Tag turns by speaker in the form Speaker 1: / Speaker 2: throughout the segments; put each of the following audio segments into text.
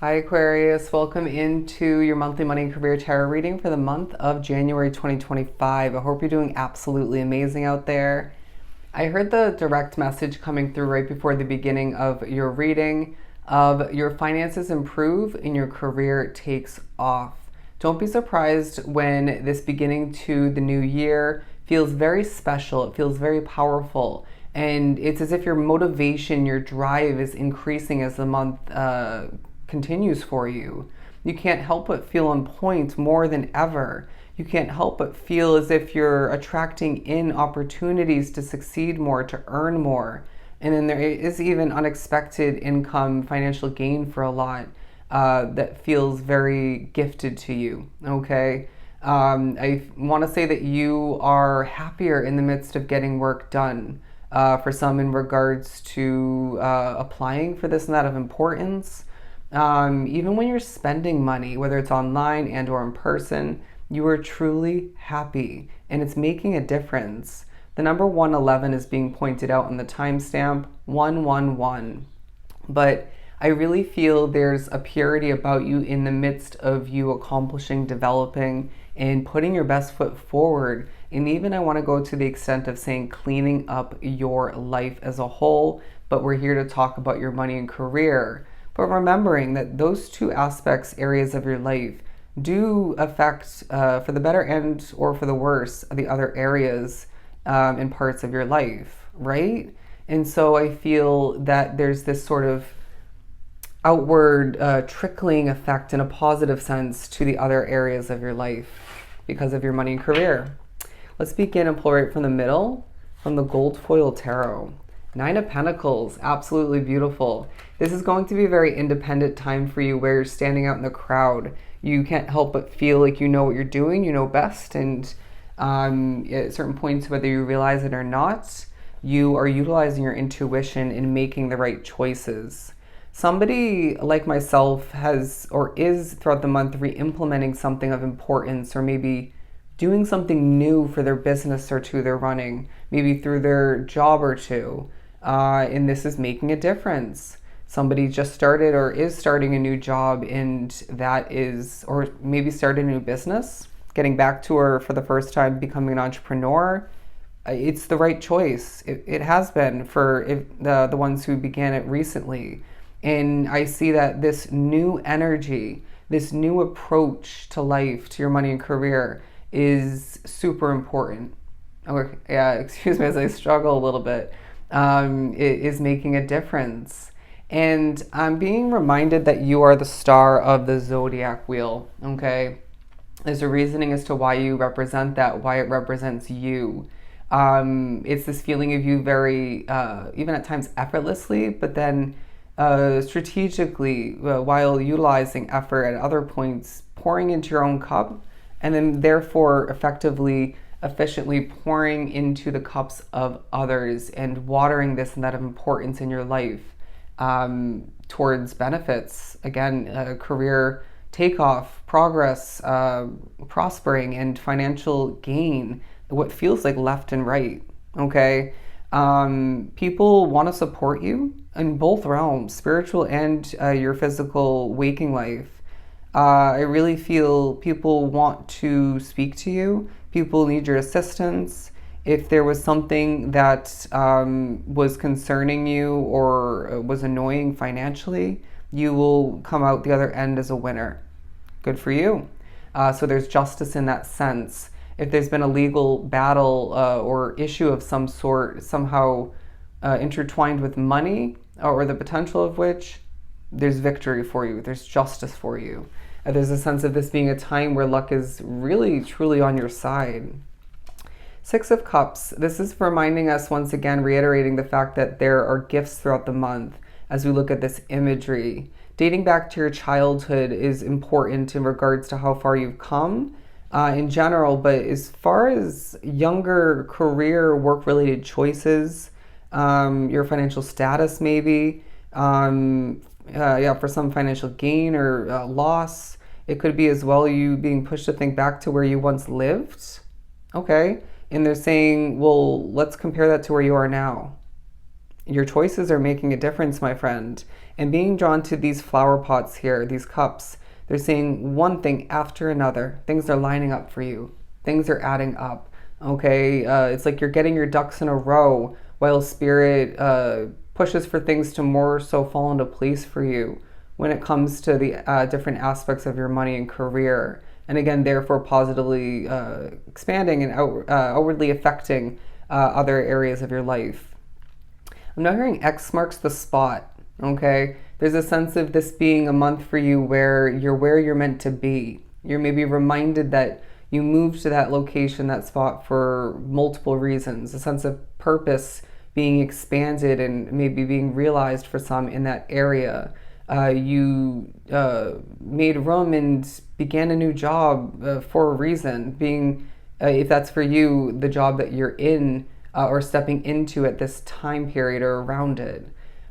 Speaker 1: Hi Aquarius, welcome into your monthly money and career tarot reading for the month of January 2025. I hope you're doing absolutely amazing out there. I heard the direct message coming through right before the beginning of your reading of your finances improve and your career takes off. Don't be surprised when this beginning to the new year feels very special. It feels very powerful. And it's as if your motivation, your drive is increasing as the month continues for you. You can't help but feel on point more than ever. You can't help but feel as if you're attracting in opportunities to succeed more, to earn more. And then there is even unexpected income, financial gain for a lot that feels very gifted to you, okay? I want to say that you are happier in the midst of getting work done. For some in regards to applying for this and that of importance. Even when you're spending money, whether it's online and or in person, you are truly happy and it's making a difference. The number 111 is being pointed out on the timestamp 111. But I really feel there's a purity about you in the midst of you accomplishing, developing, and putting your best foot forward. And even I want to go to the extent of saying cleaning up your life as a whole, but we're here to talk about your money and career. But remembering that those two aspects, areas of your life, do affect, for the better and or for the worse, the other areas and parts of your life, right? And so I feel that there's this sort of outward trickling effect in a positive sense to the other areas of your life because of your money and career. Let's begin and pull right from the middle, from the Gold Foil Tarot. 9 of Pentacles, absolutely beautiful. This is going to be a very independent time for you where you're standing out in the crowd. You can't help but feel like you know what you're doing, you know best, and at certain points, whether you realize it or not, you are utilizing your intuition in making the right choices. Somebody like myself has or is throughout the month re-implementing something of importance, or maybe doing something new for their business or two they're running, maybe through their job or two. And this is making a difference. Somebody just started or is starting a new job, and that is, or maybe started a new business, getting back to her for the first time, becoming an entrepreneur. It's the right choice. It has been for the ones who began it recently. And I see that this new energy, this new approach to life, to your money and career, is super important. Okay, yeah, excuse me as I struggle a little bit. It is making a difference. And I'm being reminded that you are the star of the zodiac wheel, okay? There's a reasoning as to why you represent that, why it represents you. It's this feeling of you very, even at times effortlessly, but then strategically, while utilizing effort at other points, pouring into your own cup, and then therefore effectively, efficiently pouring into the cups of others and watering this and that of importance in your life towards benefits. Again, career takeoff, progress, prospering, and financial gain, what feels like left and right, okay? People want to support you in both realms, spiritual and your physical waking life. I really feel people want to speak to you. People need your assistance. If there was something that was concerning you or was annoying financially, you will come out the other end as a winner. Good for you. So there's justice in that sense. If there's been a legal battle or issue of some sort, somehow intertwined with money or the potential of which, there's victory for you. There's justice for you. There's a sense of this being a time where luck is really, truly on your side. 6 of Cups. This is reminding us once again, reiterating the fact that there are gifts throughout the month as we look at this imagery. Dating back to your childhood is important in regards to how far you've come in general, but as far as younger career, work-related choices, your financial status maybe, for some financial gain or loss. It could be as well you being pushed to think back to where you once lived. Okay. And they're saying, well, let's compare that to where you are now. Your choices are making a difference, my friend. And being drawn to these flower pots here, these cups, they're saying one thing after another. Things are lining up for you. Things are adding up. Okay, it's like you're getting your ducks in a row while spirit pushes for things to more so fall into place for you when it comes to the different aspects of your money and career. And again, therefore, positively expanding and outwardly affecting other areas of your life. I'm now hearing X marks the spot. Okay, there's a sense of this being a month for you where you're meant to be. You're maybe reminded that you moved to that location, that spot for multiple reasons. A sense of purpose being expanded and maybe being realized for some in that area. You made room and began a new job for a reason, being, if that's for you, the job that you're in or stepping into at this time period or around it.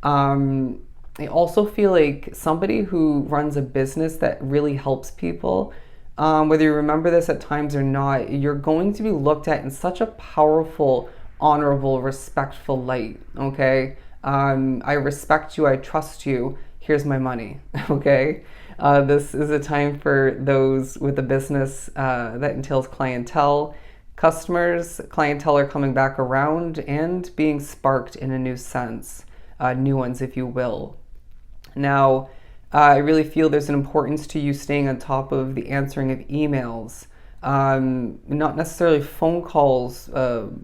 Speaker 1: I also feel like somebody who runs a business that really helps people, whether you remember this at times or not, you're going to be looked at in such a powerful, honorable, respectful light, okay? I respect you, I trust you, here's my money, okay? This is a time for those with a business that entails clientele. Customers, clientele are coming back around and being sparked in a new sense, new ones, if you will. Now, I really feel there's an importance to you staying on top of the answering of emails, not necessarily phone calls.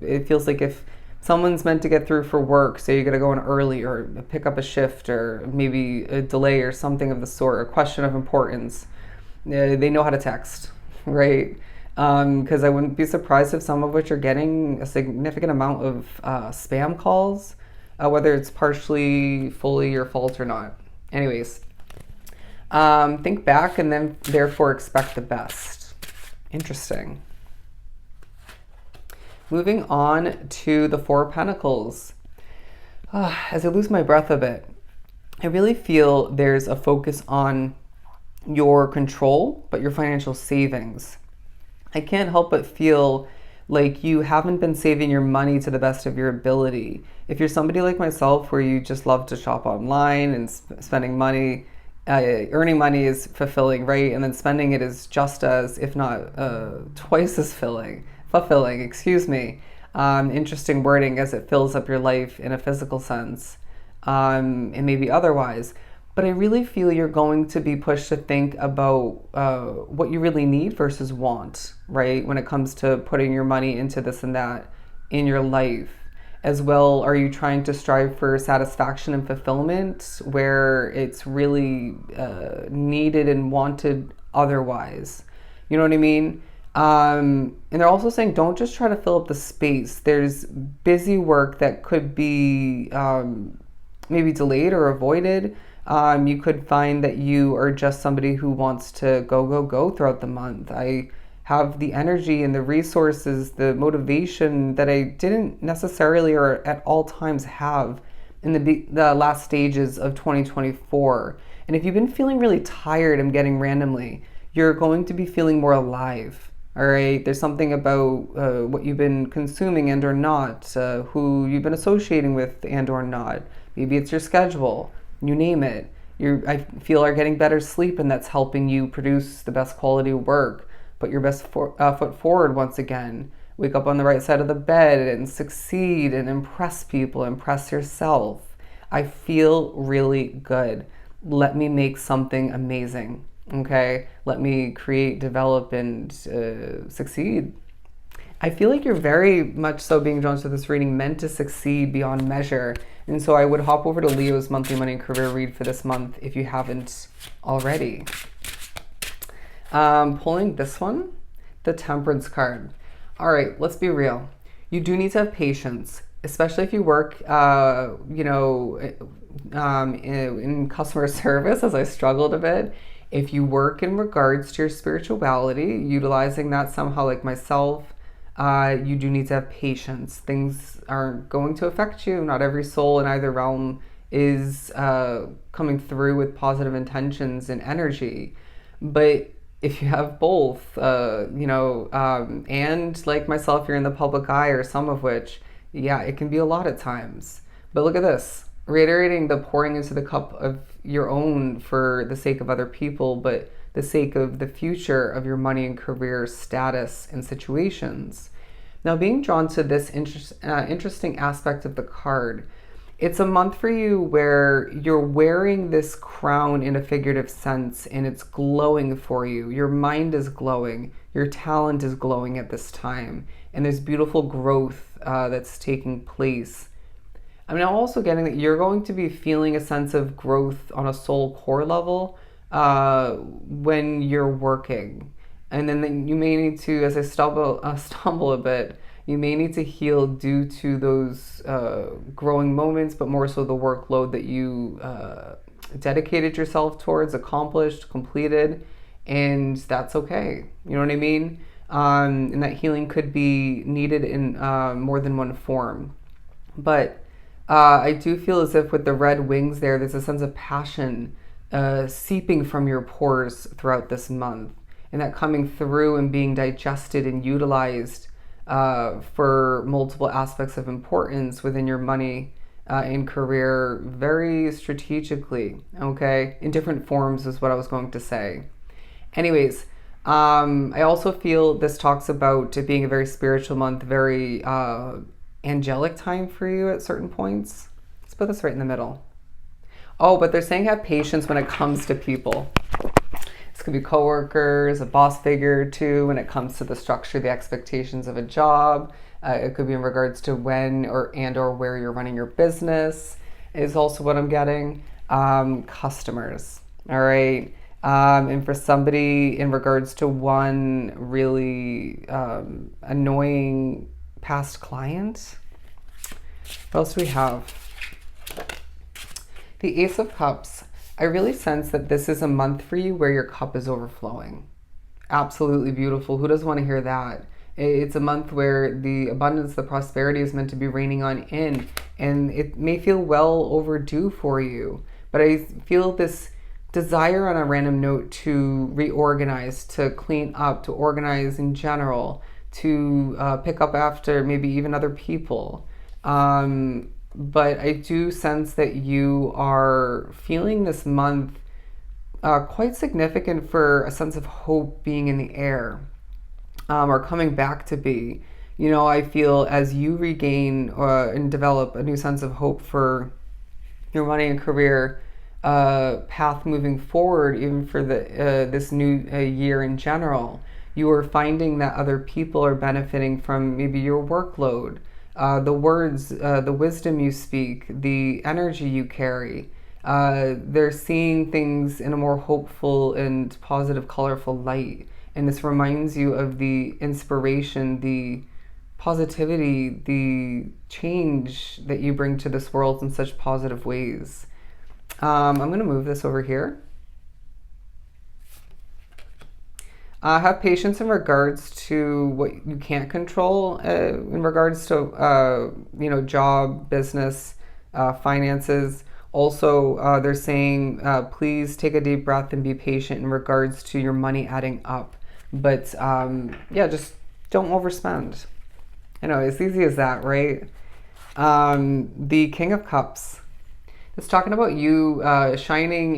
Speaker 1: It feels like if someone's meant to get through for work, so you got to go in early or pick up a shift or maybe a delay or something of the sort, a question of importance, they know how to text, right? Because I wouldn't be surprised if some of which are getting a significant amount of spam calls, whether it's partially, fully your fault or not. Anyways, think back and then therefore expect the best. Interesting. Moving on to the Four of Pentacles. As I lose my breath a bit, I really feel there's a focus on your control, but your financial savings. I can't help but feel like you haven't been saving your money to the best of your ability. If you're somebody like myself where you just love to shop online and spending money, earning money is fulfilling, right? And then spending it is just as, if not twice as fulfilling, excuse me. Interesting wording as it fills up your life in a physical sense, and maybe otherwise. But I really feel you're going to be pushed to think about what you really need versus want, right? When it comes to putting your money into this and that in your life. As well, are you trying to strive for satisfaction and fulfillment where it's really needed and wanted otherwise? You know what I mean? And they're also saying don't just try to fill up the space. There's busy work that could be maybe delayed or avoided. You could find that you are just somebody who wants to go throughout the month. I have the energy and the resources, the motivation that I didn't necessarily or at all times have in the last stages of 2024. And if you've been feeling really tired, I'm getting randomly, you're going to be feeling more alive. All right, there's something about what you've been consuming and or not, who you've been associating with and or not. Maybe it's your schedule. You name it. I feel are getting better sleep, and that's helping you produce the best quality work. Put your best foot forward once again. Wake up on the right side of the bed and succeed and impress people, impress yourself. I feel really good. Let me make something amazing, okay? Let me create, develop, and succeed. I feel like you're very much so being drawn to this reading meant to succeed beyond measure. And so I would hop over to Leo's monthly money and career read for this month if you haven't already. Pulling this one, the Temperance card. All right, let's be real. You do need to have patience, especially if you work, in customer service, as I struggled a bit. If you work in regards to your spirituality, utilizing that somehow like myself, you do need to have patience. Things aren't going to affect you. Not every soul in either realm is coming through with positive intentions and energy. But if you have both, and like myself, you're in the public eye or some of which, yeah, it can be a lot at times. But look at this, reiterating the pouring into the cup of your own for the sake of other people, but the sake of the future of your money and career status and situations. Now, being drawn to this interesting aspect of the card, it's a month for you where you're wearing this crown in a figurative sense and it's glowing for you. Your mind is glowing, your talent is glowing at this time, and there's beautiful growth that's taking place. I'm now also getting that you're going to be feeling a sense of growth on a soul core level when you're working. And then you may need to, as I stumble a bit, you may need to heal due to those growing moments, but more so the workload that you dedicated yourself towards, accomplished, completed, and that's okay. You know what I mean? And that healing could be needed in more than one form. But I do feel as if with the red wings there's a sense of passion seeping from your pores throughout this month, and that coming through and being digested and utilized for multiple aspects of importance within your money and career very strategically, okay? In different forms is what I was going to say. Anyways, I also feel this talks about it being a very spiritual month, very angelic time for you at certain points. Let's put this right in the middle. Oh, but they're saying have patience when it comes to people. This could be coworkers, a boss figure too, when it comes to the structure, the expectations of a job. It could be in regards to when or where you're running your business is also what I'm getting. Customers, all right? And for somebody in regards to one really annoying past client. What else do we have? The Ace of Cups. I really sense that this is a month for you where your cup is overflowing. Absolutely beautiful. Who doesn't want to hear that? It's a month where the abundance, the prosperity is meant to be raining on in, and it may feel well overdue for you. But I feel this desire on a random note to reorganize, to clean up, to organize in general, to pick up after maybe even other people. But I do sense that you are feeling this month quite significant for a sense of hope being in the air or coming back to be. You know, I feel as you regain and develop a new sense of hope for your money and career path moving forward, even for this new year in general, you are finding that other people are benefiting from maybe your workload, the words, the wisdom you speak, the energy you carry. They're seeing things in a more hopeful and positive, colorful light. And this reminds you of the inspiration, the positivity, the change that you bring to this world in such positive ways. I'm going to move this over here. Have patience in regards to what you can't control, in regards to, job, business, finances. Also, they're saying, please take a deep breath and be patient in regards to your money adding up. But just don't overspend. As easy as that, right? The King of Cups. It's talking about you standing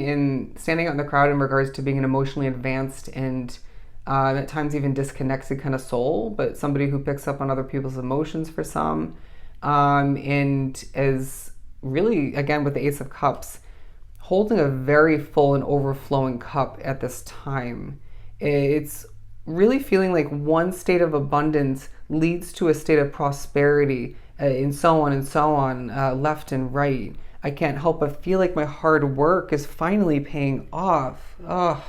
Speaker 1: out in the crowd in regards to being an emotionally advanced and at times even disconnected kind of soul, but somebody who picks up on other people's emotions for some, and is really, again, with the Ace of Cups, holding a very full and overflowing cup at this time. It's really feeling like one state of abundance leads to a state of prosperity, and so on, left and right. I can't help but feel like my hard work is finally paying off. Ugh,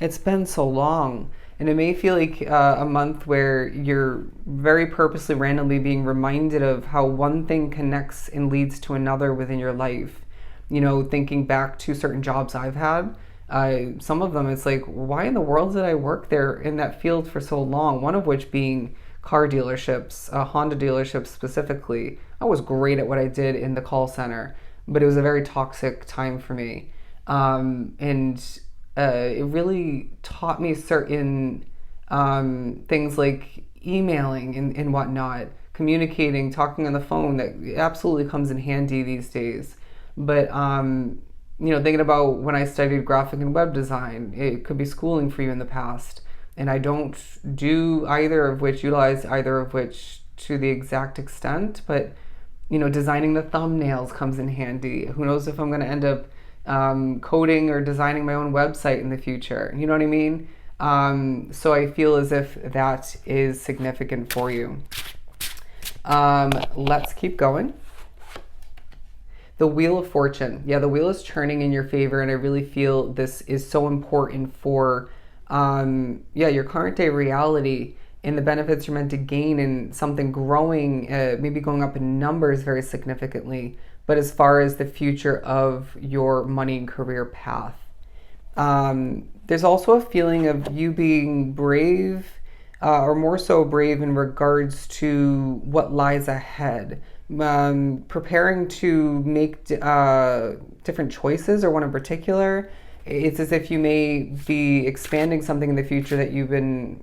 Speaker 1: it's been so long. And it may feel like a month where you're very purposely, randomly being reminded of how one thing connects and leads to another within your life. Thinking back to certain jobs I've had, some of them, it's like, why in the world did I work there in that field for so long? One of which being car dealerships, Honda dealerships specifically. I was great at what I did in the call center, but it was a very toxic time for me. It really taught me certain things like emailing and whatnot, communicating, talking on the phone, that absolutely comes in handy these days. But thinking about when I studied graphic and web design, it could be schooling for you in the past. And I don't do utilize either of which to the exact extent, but designing the thumbnails comes in handy. Who knows if I'm going to end up coding or designing my own website in the future? You know what I mean? So I feel as if that is significant for you. Let's keep going. The Wheel of Fortune. Yeah, the wheel is turning in your favor, and I really feel this is so important for your current day reality and the benefits you're meant to gain and something growing, maybe going up in numbers very significantly, but as far as the future of your money and career path. There's also a feeling of you being brave, or more so brave in regards to what lies ahead. Preparing to make different choices, or one in particular. It's as if you may be expanding something in the future that you've been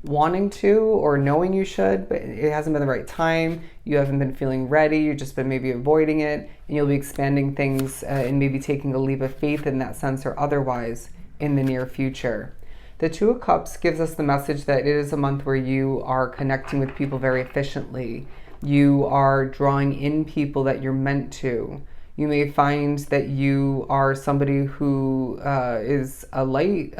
Speaker 1: wanting to or knowing you should, but it hasn't been the right time. You haven't been feeling ready. You've just been maybe avoiding it, and you'll be expanding things and maybe taking a leap of faith in that sense or otherwise in the near future. The Two of Cups gives us the message that it is a month where you are connecting with people very efficiently. You are drawing in people that you're meant to. You may find that you are somebody who is a light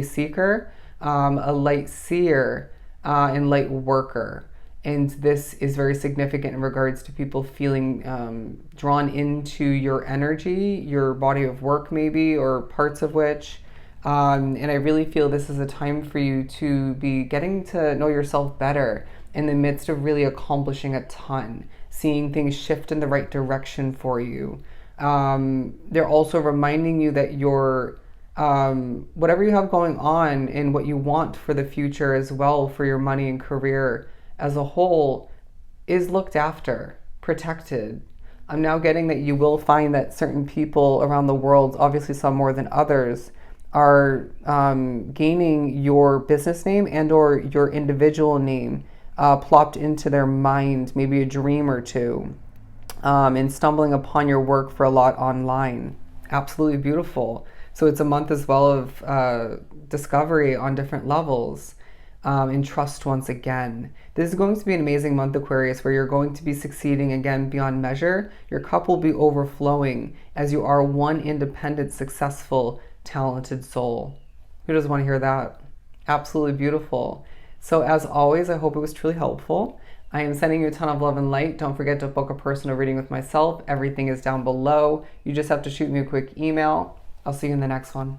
Speaker 1: seeker, a light seer, and light worker. And this is very significant in regards to people feeling drawn into your energy, your body of work maybe, or parts of which. And I really feel this is a time for you to be getting to know yourself better in the midst of really accomplishing a ton, seeing things shift in the right direction for you. They're also reminding you that your whatever you have going on and what you want for the future as well for your money and career as a whole is looked after, protected. I'm now getting that you will find that certain people around the world, obviously some more than others, are gaining your business name and or your individual name plopped into their mind, maybe a dream or two, and stumbling upon your work for a lot online. Absolutely beautiful. So it's a month as well of discovery on different levels, and trust once again. This is going to be an amazing month, Aquarius, where you're going to be succeeding again beyond measure. Your cup will be overflowing as you are one independent, successful, talented soul. Who doesn't want to hear that? Absolutely beautiful. So as always, I hope it was truly helpful. I am sending you a ton of love and light. Don't forget to book a personal reading with myself. Everything is down below. You just have to shoot me a quick email. I'll see you in the next one.